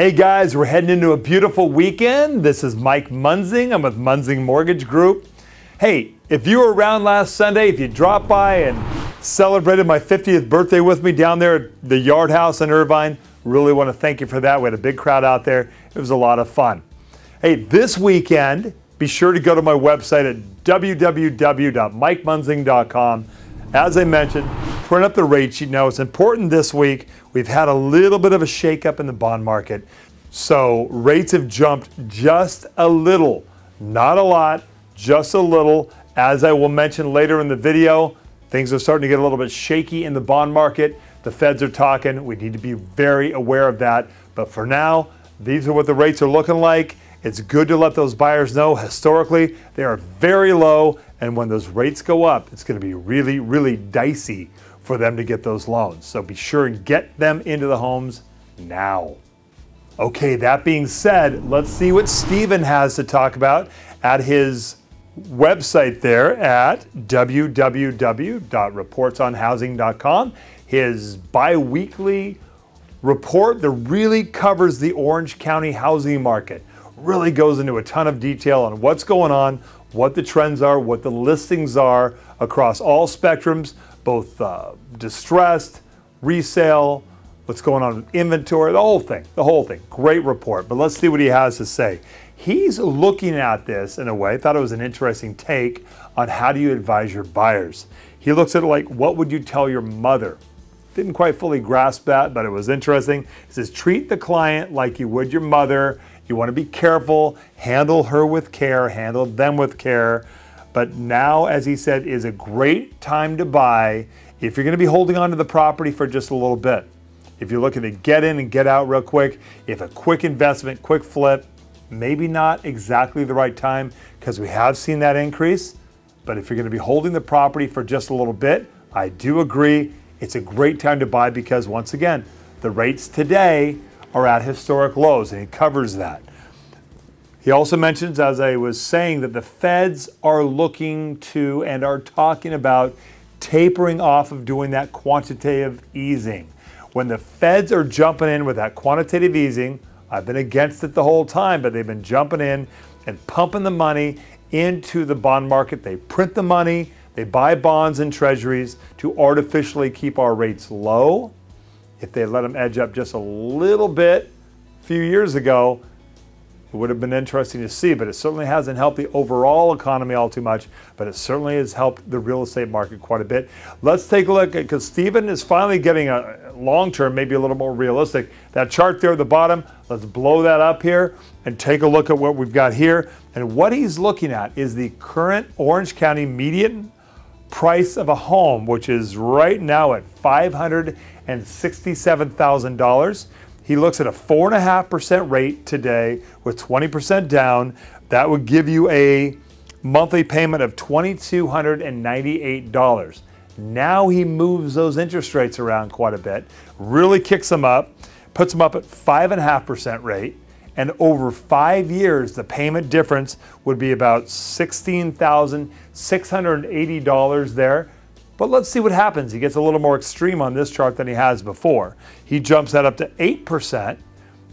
Hey guys, we're heading into a beautiful weekend. This is Mike Munzing. I'm with Munzing Mortgage Group. Hey, if you were around last Sunday, if you dropped by and celebrated my 50th birthday with me down there at the Yard House in Irvine, really want to thank you for that. We had a big crowd out there. It was a lot of fun. Hey, this weekend, be sure to go to my website at www.mikemunzing.com. As I mentioned, print up the rate sheet. Now, it's important this week. We've had a little bit of a shakeup in the bond market. So rates have jumped just a little, not a lot, just a little. As I will mention later in the video, things are starting to get a little bit shaky in the bond market. The feds are talking. We need to be very aware of that. But for now, these are what the rates are looking like. It's good to let those buyers know historically they are very low. And when those rates go up, it's going to be really, really dicey for them to get those loans. So be sure and get them into the homes now. Okay, that being said, let's see what Steven has to talk about at his website there at www.reportsonhousing.com. His bi-weekly report that really covers the Orange County housing market. Really goes into a ton of detail on what's going on, what the trends are, what the listings are across all spectrums, both distressed, resale, what's going on with inventory, the whole thing. Great report, but let's see what he has to say. He's looking at this in a way, thought it was an interesting take on how do you advise your buyers. He looks at it like, what would you tell your mother? Didn't quite fully grasp that, but it was interesting. He says, treat the client like you would your mother. You want to be careful, handle her with care, handle them with care. But now, as he said, is a great time to buy if you're going to be holding on to the property for just a little bit. If you're looking to get in and get out real quick, if a quick investment, quick flip, maybe not exactly the right time because we have seen that increase. But if you're going to be holding the property for just a little bit, I do agree it's a great time to buy because, once again, the rates today are at historic lows, and he covers that. He also mentions, as I was saying, that the feds are looking to and are talking about tapering off of doing that quantitative easing. When the feds are jumping in with that quantitative easing, I've been against it the whole time, but they've been jumping in and pumping the money into the bond market. They print the money, they buy bonds and treasuries to artificially keep our rates low. If they let them edge up just a little bit a few years ago, it would have been interesting to see, but it certainly hasn't helped the overall economy all too much, but it certainly has helped the real estate market quite a bit. Let's take a look, because Steven is finally getting a long-term, maybe a little more realistic. That chart there at the bottom, let's blow that up here and take a look at what we've got here. And what he's looking at is the current Orange County median price of a home, which is right now at $567,000. He looks at a 4.5% rate today with 20% down. That would give you a monthly payment of $2,298. Now he moves those interest rates around quite a bit, really kicks them up, puts them up at 5.5% rate. And over 5 years, the payment difference would be about $16,680 there. But let's see what happens. He gets a little more extreme on this chart than he has before. He jumps that up to 8%,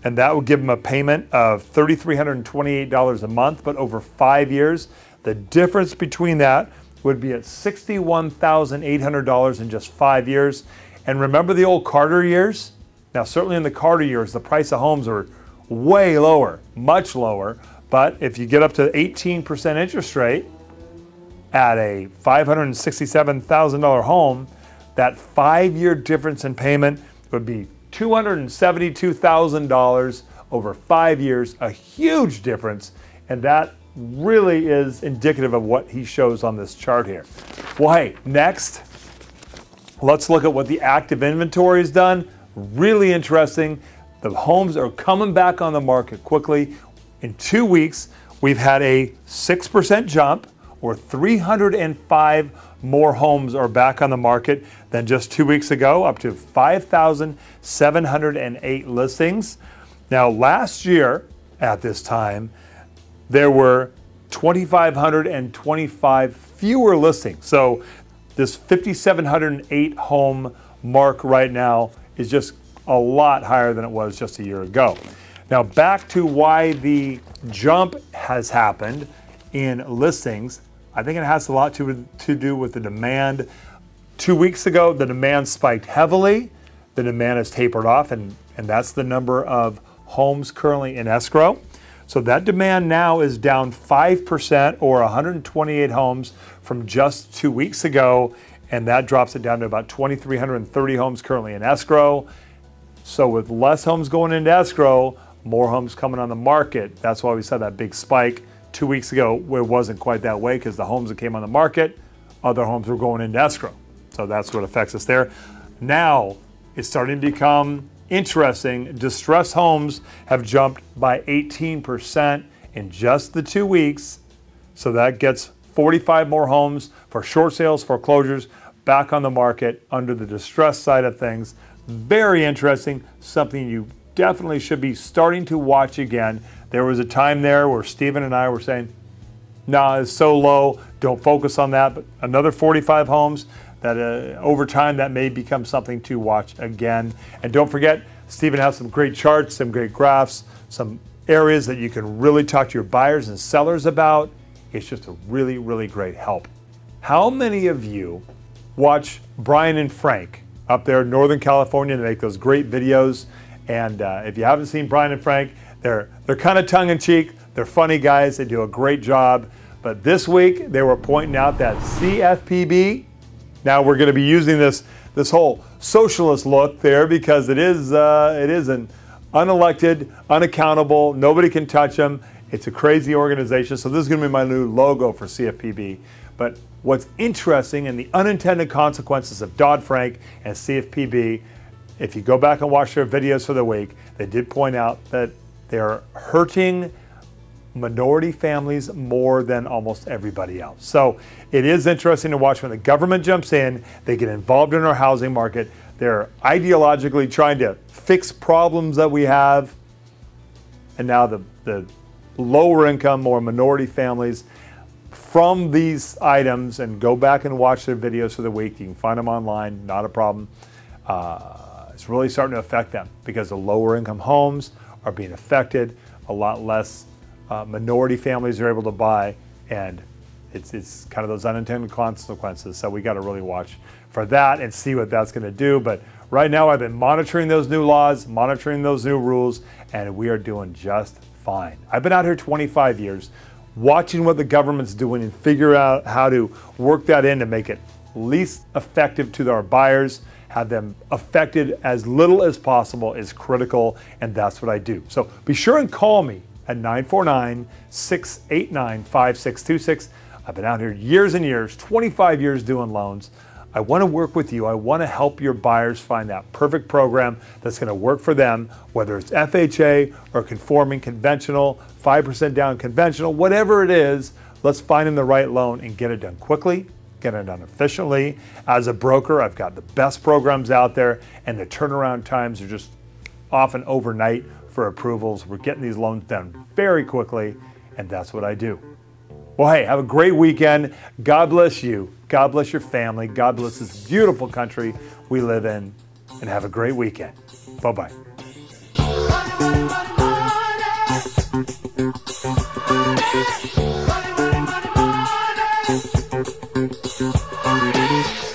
and that would give him a payment of $3,328 a month. But over 5 years, the difference between that would be at $61,800 in just 5 years. And remember the old Carter years? Now, certainly in the Carter years, the price of homes are way lower, much lower. But if you get up to 18% interest rate at a $567,000 home, that 5-year difference in payment would be $272,000 over 5 years, a huge difference. And that really is indicative of what he shows on this chart here. Well, hey, next, let's look at what the active inventory has done. Really interesting. The homes are coming back on the market quickly. In 2 weeks, we've had a 6% jump, or 305 more homes are back on the market than just 2 weeks ago, up to 5,708 listings. Now, last year at this time, there were 2,525 fewer listings. So this 5,708 home mark right now is just a lot higher than it was just a year ago. Now back to why the jump has happened in listings. I think it has a lot to do with the demand. 2 weeks ago, the demand spiked heavily. The demand has tapered off, and that's the number of homes currently in escrow. So that demand now is down 5%, or 128 homes from just 2 weeks ago, and that drops it down to about 2,330 homes currently in escrow. So with less homes going into escrow, more homes coming on the market. That's why we saw that big spike 2 weeks ago, where it wasn't quite that way, because the homes that came on the market, other homes were going into escrow. So that's what affects us there. Now it's starting to become interesting. Distressed homes have jumped by 18% in just the 2 weeks. So that gets 45 more homes for short sales, foreclosures, back on the market under the distressed side of things. Very interesting, something you definitely should be starting to watch again. There was a time there where Stephen and I were saying, nah, it's so low, don't focus on that. But another 45 homes that over time that may become something to watch again. And don't forget, Stephen has some great charts, some great graphs, some areas that you can really talk to your buyers and sellers about. It's just a really, really great help. How many of you watch Brian and Frank up there in Northern California? They make those great videos. And if you haven't seen Brian and Frank, they're kind of tongue-in-cheek. They're funny guys. They do a great job. But this week, they were pointing out that CFPB, now we're going to be using this whole socialist look there, because it is an unelected, unaccountable, nobody can touch them. It's a crazy organization. So this is going to be my new logo for CFPB. But what's interesting, and the unintended consequences of Dodd-Frank and CFPB, if you go back and watch their videos for the week, they did point out that they're hurting minority families more than almost everybody else. So it is interesting to watch when the government jumps in, they get involved in our housing market. They're ideologically trying to fix problems that we have. And now the lower income or minority families from these items, and go back and watch their videos for the week. You can find them online, not a problem. It's really starting to affect them, because the lower income homes are being affected. A lot less minority families are able to buy, and it's kind of those unintended consequences. So we got to really watch for that and see what that's going to do. But right now I've been monitoring those new laws, monitoring those new rules, and we are doing just fine. I've been out here 25 years watching what the government's doing and figure out how to work that in to make it least effective to our buyers. Have them affected as little as possible is critical, and that's what I do. So be sure and call me at 949-689-5626. I've been out here years and years, 25 years doing loans. I want to work with you. I want to help your buyers find that perfect program that's going to work for them, whether it's FHA or conforming conventional, 5% down conventional, whatever it is. Let's find them the right loan and get it done quickly, get it done efficiently. As a broker, I've got the best programs out there, and the turnaround times are just often overnight for approvals. We're getting these loans done very quickly, and that's what I do. Well, hey, have a great weekend. God bless you. God bless your family. God bless this beautiful country we live in, and have a great weekend. Bye-bye. Money, money, money, money.